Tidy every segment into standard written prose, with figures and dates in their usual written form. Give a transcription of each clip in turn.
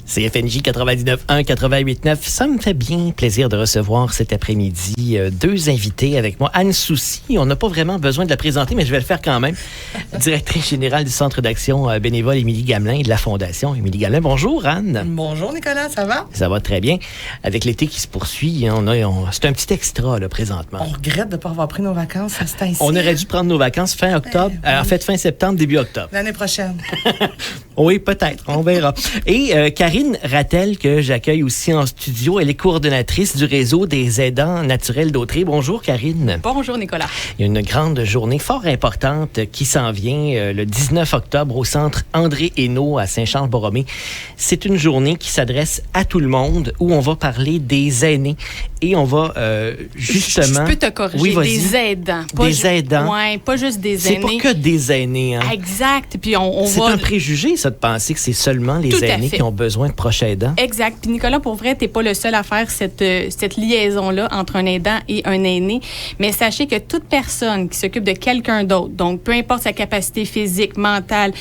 CFNJ 99.1, 88.9. Ça me fait bien plaisir de recevoir cet après-midi deux invités avec moi. Anne Soucy, on n'a pas vraiment besoin de la présenter, mais je vais le faire quand même. Directrice générale du Centre d'action bénévole Émilie Gamelin et de la Fondation Émilie Gamelin. Bonjour Anne. Bonjour Nicolas, ça va? Ça va très bien. Avec l'été qui se poursuit, c'est un petit extra là, présentement. On regrette de ne pas avoir pris nos vacances à ce temps-ci. On aurait dû prendre nos vacances fin octobre, en fait fin septembre, début octobre. L'année prochaine. Oui, peut-être, on verra. Et Karine Rattel, que j'accueille aussi en studio, elle est coordonnatrice du réseau des aidants naturels d'Autrey. Bonjour Karine. Bonjour Nicolas. Il y a une grande journée fort importante qui s'en vient le 19 octobre au centre André Hainaut à Saint-Charles-Borromée. C'est une journée qui s'adresse à tout le monde où on va parler des aînés et on va justement... Je peux te corriger, oui, des aidants. Des aidants. Oui, pas juste des c'est aînés. C'est pas que des aînés. Hein. Exact. Puis on c'est va... un préjugé, ça, de penser que c'est seulement les aînés qui ont besoin de proches aidants. Exact. Puis Nicolas, pour vrai, t'es pas le seul à faire cette liaison-là entre un aidant et un aîné. Mais sachez que toute personne qui s'occupe de quelqu'un d'autre, donc peu importe sa capacité physique, mentale,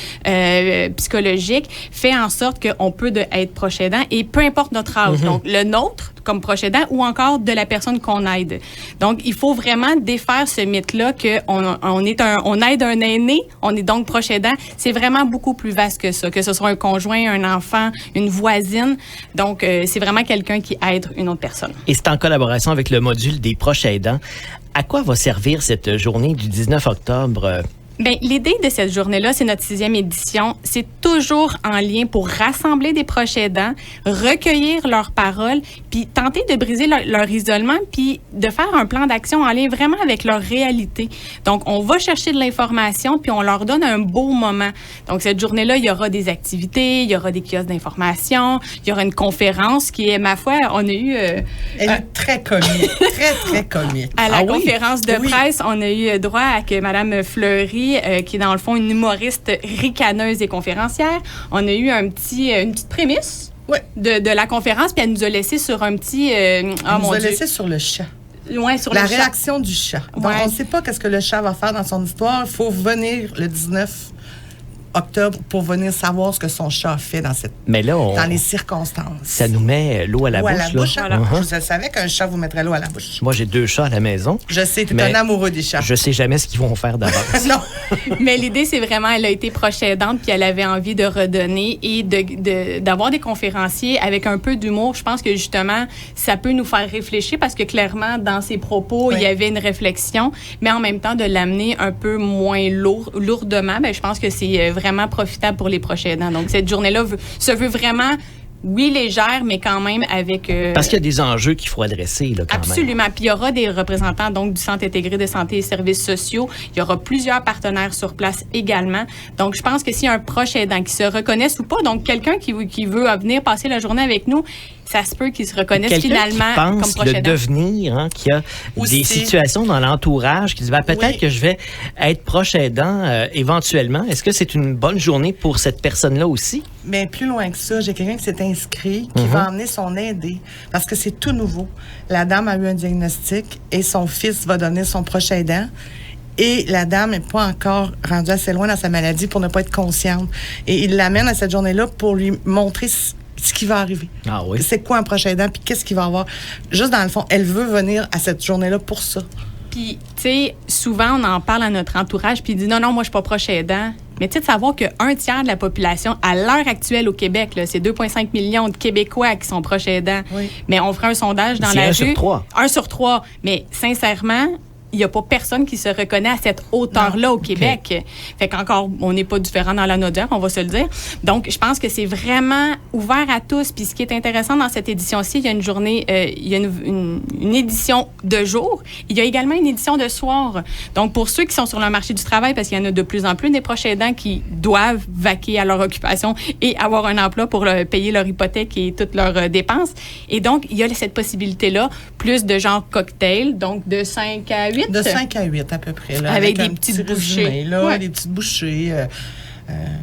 psychologique, fait en sorte qu'on peut être proche aidant et peu importe notre âge. Donc, le nôtre, comme proche aidant, ou encore de la personne qu'on aide. Donc, il faut vraiment défaire ce mythe-là qu'on aide un aîné, on est donc proche aidant. C'est vraiment beaucoup plus vaste que ça, que ce soit un conjoint, un enfant, une voisine. Donc, c'est vraiment quelqu'un qui aide une autre personne. Et c'est en collaboration avec le module des proches aidants. À quoi va servir cette journée du 19 octobre? Bien, l'idée de cette journée-là, c'est notre 6e édition. C'est toujours en lien pour rassembler des proches aidants, recueillir leurs paroles, puis tenter de briser leur isolement, puis de faire un plan d'action en lien vraiment avec leur réalité. Donc, on va chercher de l'information, puis on leur donne un beau moment. Donc, cette journée-là, il y aura des activités, il y aura des kiosques d'information, il y aura une conférence qui est, ma foi, on a eu... Elle est très comique, très comique. À la conférence de presse, on a eu droit à que Mme Fleury, qui est dans le fond une humoriste ricaneuse et conférencière. On a eu une petite prémisse de la conférence, puis elle nous a laissé sur un petit... elle nous a laissé sur le chat. Ouais, sur la le réaction chat. Du chat. Donc, on ne sait pas qu'est-ce que le chat va faire dans son histoire. Il faut venir le 19 octobre pour venir savoir ce que son chat a fait dans les circonstances. Ça nous met l'eau à la bouche. Je savais qu'un chat vous mettrait l'eau à la bouche. Moi, j'ai 2 chats à la maison. Je sais, tu es un amoureux des chats. Je sais jamais ce qu'ils vont faire d'avance. Non. Mais l'idée, c'est vraiment, elle a été proche aidante, puis elle avait envie de redonner et d'avoir des conférenciers avec un peu d'humour. Je pense que justement, ça peut nous faire réfléchir parce que clairement, dans ses propos, il y avait une réflexion, mais en même temps, de l'amener un peu moins lourdement, je pense que c'est vraiment profitable pour les proches aidants. Donc, cette journée-là se veut vraiment, oui, légère, mais quand même avec... Parce qu'il y a des enjeux qu'il faut adresser, là, quand absolument. même. Puis il y aura des représentants donc du Centre intégré de santé et services sociaux. Il y aura plusieurs partenaires sur place également. Donc, je pense que s'il y a un proche aidant qui se reconnaisse ou pas, donc quelqu'un qui veut venir passer la journée avec nous, ça se peut qu'ils se reconnaissent finalement comme proche aidant. Le devenir, qui a des situations dans l'entourage, qui disent peut-être que je vais être proche aidant éventuellement. Est-ce que c'est une bonne journée pour cette personne-là aussi? Mais plus loin que ça, j'ai quelqu'un qui s'est inscrit, qui va emmener son aidé, parce que c'est tout nouveau. La dame a eu un diagnostic et son fils va devenir son proche aidant. Et la dame n'est pas encore rendue assez loin dans sa maladie pour ne pas être consciente. Et il l'amène à cette journée-là pour lui montrer ce qui va arriver. Ah oui. C'est quoi un proche aidant, puis qu'est-ce qu'il va avoir. Juste dans le fond, elle veut venir à cette journée-là pour ça. Puis, tu sais, souvent, on en parle à notre entourage, puis il dit non, moi, je suis pas proche aidant. Mais tu sais, de savoir qu'un tiers de la population, à l'heure actuelle au Québec, là, c'est 2,5 millions de Québécois qui sont proches aidants. Oui. Mais on ferait un sondage dans la rue. C'est 1 sur 3. 1 sur 3. Mais sincèrement, il n'y a pas personne qui se reconnaît à cette hauteur-là au Québec. Okay. Fait qu'encore, on n'est pas différent dans la noteur, on va se le dire. Donc, je pense que c'est vraiment ouvert à tous. Puis, ce qui est intéressant dans cette édition-ci, il y a une journée, il y a une édition de jour. Il y a également une édition de soir. Donc, pour ceux qui sont sur le marché du travail, parce qu'il y en a de plus en plus des proches aidants qui doivent vaquer à leur occupation et avoir un emploi pour payer leur hypothèque et toutes leurs dépenses. Et donc, il y a cette possibilité-là, plus de genre cocktail, donc de 5 à 8. De 5 à 8 à peu près. Là, avec des petites bouchées. Des petites bouchées,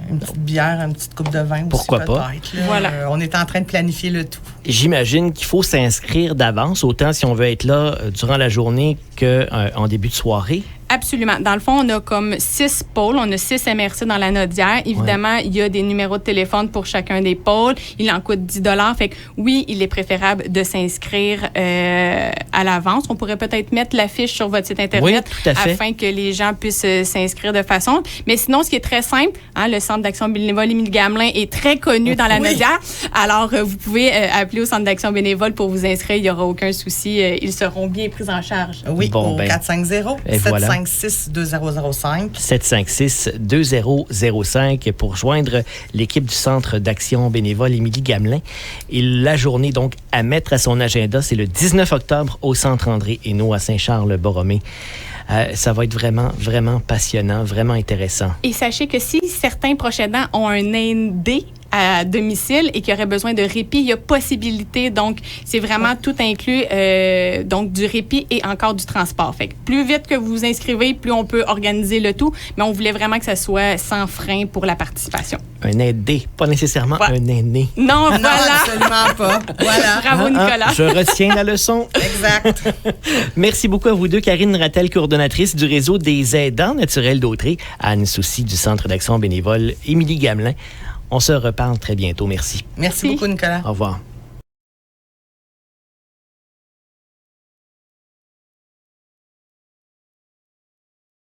une petite bière, une petite coupe de vin aussi. Pourquoi pas? Voilà. On est en train de planifier le tout. J'imagine qu'il faut s'inscrire d'avance, autant si on veut être là durant la journée qu'en début de soirée. Absolument. Dans le fond, on a comme 6 pôles. On a 6 MRC dans la Nodière. Évidemment, il y a des numéros de téléphone pour chacun des pôles. Il en coûte 10 $. Fait que oui, il est préférable de s'inscrire à l'avance. On pourrait peut-être mettre l'affiche sur votre site Internet afin que les gens puissent s'inscrire de façon. Mais sinon, ce qui est très simple, le Centre d'action bénévole Émilie-Gamelin est très connu dans la Nodière. Alors, vous pouvez appeler au Centre d'action bénévole pour vous inscrire. Il n'y aura aucun souci. Ils seront bien pris en charge. Oui, au 450-756-2005. 756-2005 pour joindre l'équipe du Centre d'action bénévole Émilie-Gamelin. Et la journée, donc, à mettre à son agenda, c'est le 19 octobre au Centre André-Hainaut à Saint-Charles-Borromée. Ça va être vraiment, vraiment passionnant, vraiment intéressant. Et sachez que si certains proches aidants ont un aidé à domicile et qui aurait besoin de répit, il y a possibilité. Donc, c'est vraiment tout inclus, donc du répit et encore du transport. Fait que plus vite que vous vous inscrivez, plus on peut organiser le tout. Mais on voulait vraiment que ça soit sans frein pour la participation. Un aidé, pas nécessairement un aîné. Non, voilà. Non, absolument pas. Voilà. Bravo, Nicolas. Je retiens la leçon. Exact. Merci beaucoup à vous deux. Karine Rattel, coordonnatrice du réseau des aidants naturels d'Autrey, Anne Soucy du Centre d'action bénévole Émilie-Gamelin. On se reparle très bientôt. Merci. Merci beaucoup, Nicolas. Au revoir.